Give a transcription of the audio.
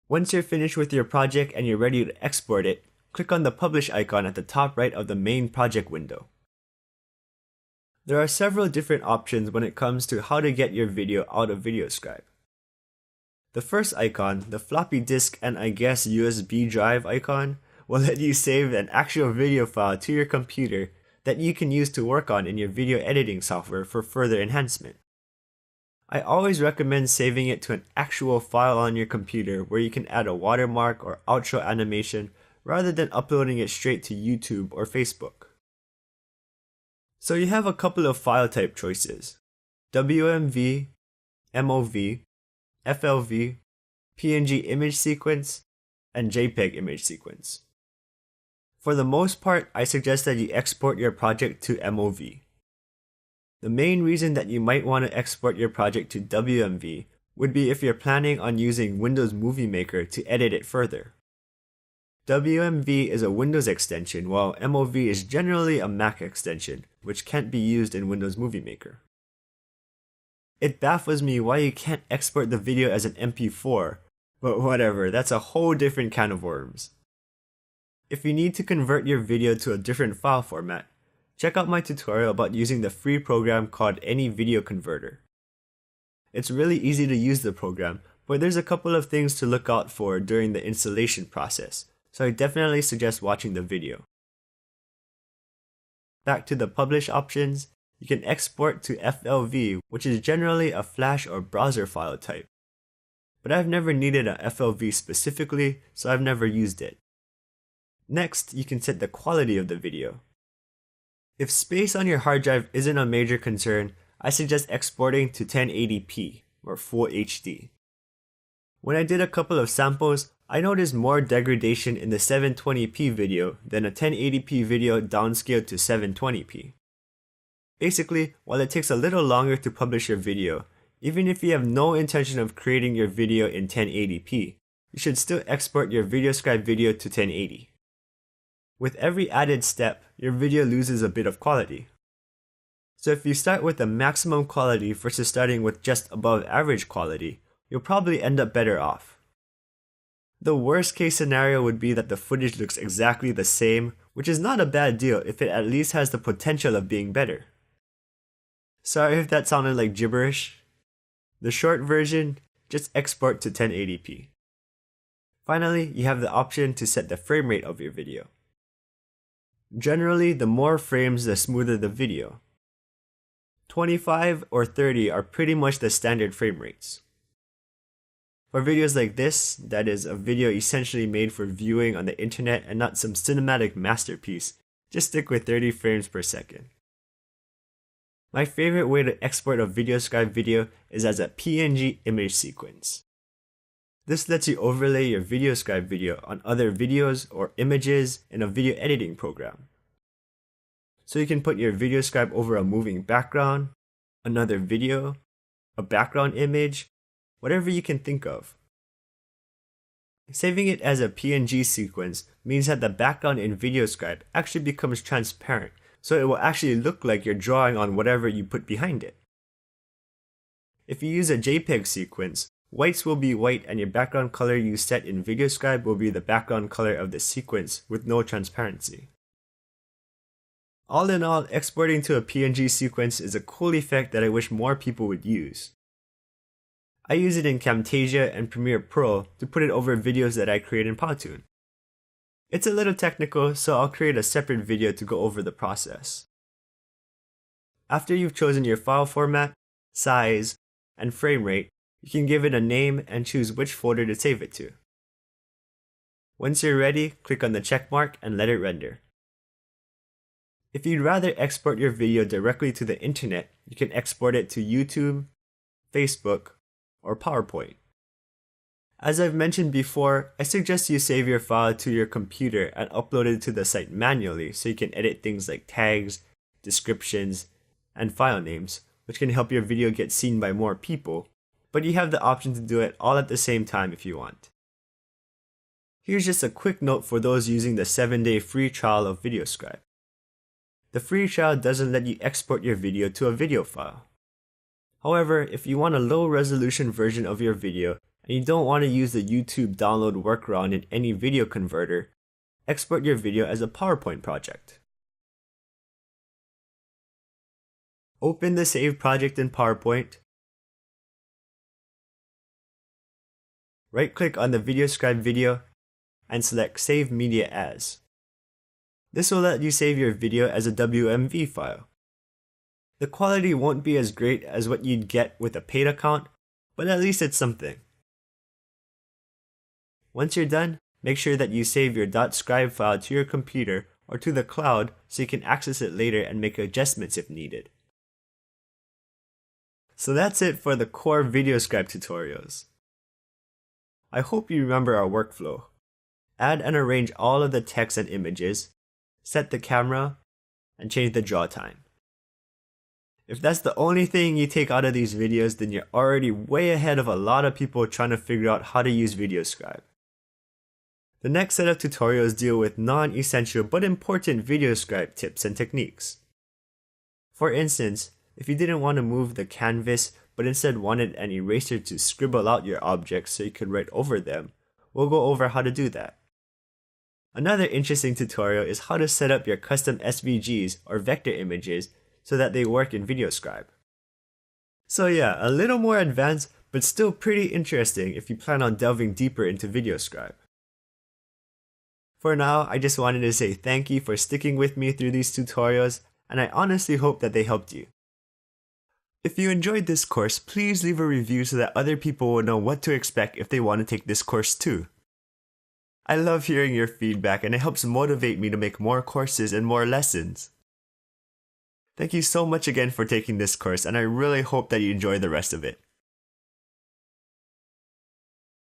Once you're finished with your project and you're ready to export it, click on the Publish icon at the top right of the main project window. There are several different options when it comes to how to get your video out of VideoScribe. The first icon, the floppy disk and I guess USB drive icon, will let you save an actual video file to your computer that you can use to work on in your video editing software for further enhancement. I always recommend saving it to an actual file on your computer where you can add a watermark or outro animation rather than uploading it straight to YouTube or Facebook. So you have a couple of file type choices: WMV, MOV, FLV, PNG image sequence, and JPEG image sequence. For the most part, I suggest that you export your project to MOV. The main reason that you might want to export your project to WMV would be if you're planning on using Windows Movie Maker to edit it further. WMV is a Windows extension, while MOV is generally a Mac extension, which can't be used in Windows Movie Maker. It baffles me why you can't export the video as an MP4, but whatever, that's a whole different can of worms. If you need to convert your video to a different file format, check out my tutorial about using the free program called AnyVideoConverter. It's really easy to use the program, but there's a couple of things to look out for during the installation process, so I definitely suggest watching the video. Back to the Publish options, you can export to FLV, which is generally a Flash or browser file type. But I've never needed a FLV specifically, so I've never used it. Next, you can set the quality of the video. If space on your hard drive isn't a major concern, I suggest exporting to 1080p or Full HD. When I did a couple of samples, I noticed more degradation in the 720p video than a 1080p video downscaled to 720p. Basically, while it takes a little longer to publish your video, even if you have no intention of creating your video in 1080p, you should still export your VideoScribe video to 1080. With every added step, your video loses a bit of quality. So if you start with the maximum quality versus starting with just above average quality, you'll probably end up better off. The worst case scenario would be that the footage looks exactly the same, which is not a bad deal if it at least has the potential of being better. Sorry if that sounded like gibberish. The short version, just export to 1080p. Finally, you have the option to set the frame rate of your video. Generally, the more frames, the smoother the video. 25 or 30 are pretty much the standard frame rates. For videos like this, that is a video essentially made for viewing on the internet and not some cinematic masterpiece, just stick with 30 frames per second. My favorite way to export a VideoScribe video is as a PNG image sequence. This lets you overlay your VideoScribe video on other videos or images in a video editing program. So you can put your VideoScribe over a moving background, another video, a background image, whatever you can think of. Saving it as a PNG sequence means that the background in VideoScribe actually becomes transparent, so it will actually look like you're drawing on whatever you put behind it. If you use a JPEG sequence, whites will be white and your background color you set in VideoScribe will be the background color of the sequence with no transparency. All in all, exporting to a PNG sequence is a cool effect that I wish more people would use. I use it in Camtasia and Premiere Pro to put it over videos that I create in Powtoon. It's a little technical, so I'll create a separate video to go over the process. After you've chosen your file format, size, and frame rate, you can give it a name and choose which folder to save it to. Once you're ready, click on the check mark and let it render. If you'd rather export your video directly to the internet, you can export it to YouTube, Facebook, or PowerPoint. As I've mentioned before, I suggest you save your file to your computer and upload it to the site manually so you can edit things like tags, descriptions, and file names, which can help your video get seen by more people, but you have the option to do it all at the same time if you want. Here's just a quick note for those using the 7-day free trial of VideoScribe. The free trial doesn't let you export your video to a video file. However, if you want a low resolution version of your video and you don't want to use the YouTube download workaround in any video converter, export your video as a PowerPoint project. Open the saved project in PowerPoint. Right-click on the VideoScribe video and select Save Media As. This will let you save your video as a WMV file. The quality won't be as great as what you'd get with a paid account, but at least it's something. Once you're done, make sure that you save your .scribe file to your computer or to the cloud so you can access it later and make adjustments if needed. So that's it for the core VideoScribe tutorials. I hope you remember our workflow. Add and arrange all of the text and images, set the camera, and change the draw time. If that's the only thing you take out of these videos, then you're already way ahead of a lot of people trying to figure out how to use VideoScribe. The next set of tutorials deal with non-essential but important VideoScribe tips and techniques. For instance, if you didn't want to move the canvas but instead wanted an eraser to scribble out your objects so you could write over them, we'll go over how to do that. Another interesting tutorial is how to set up your custom SVGs or vector images so that they work in VideoScribe. So yeah, a little more advanced but still pretty interesting if you plan on delving deeper into VideoScribe. For now, I just wanted to say thank you for sticking with me through these tutorials, and I honestly hope that they helped you. If you enjoyed this course, please leave a review so that other people will know what to expect if they want to take this course too. I love hearing your feedback and it helps motivate me to make more courses and more lessons. Thank you so much again for taking this course, and I really hope that you enjoy the rest of it.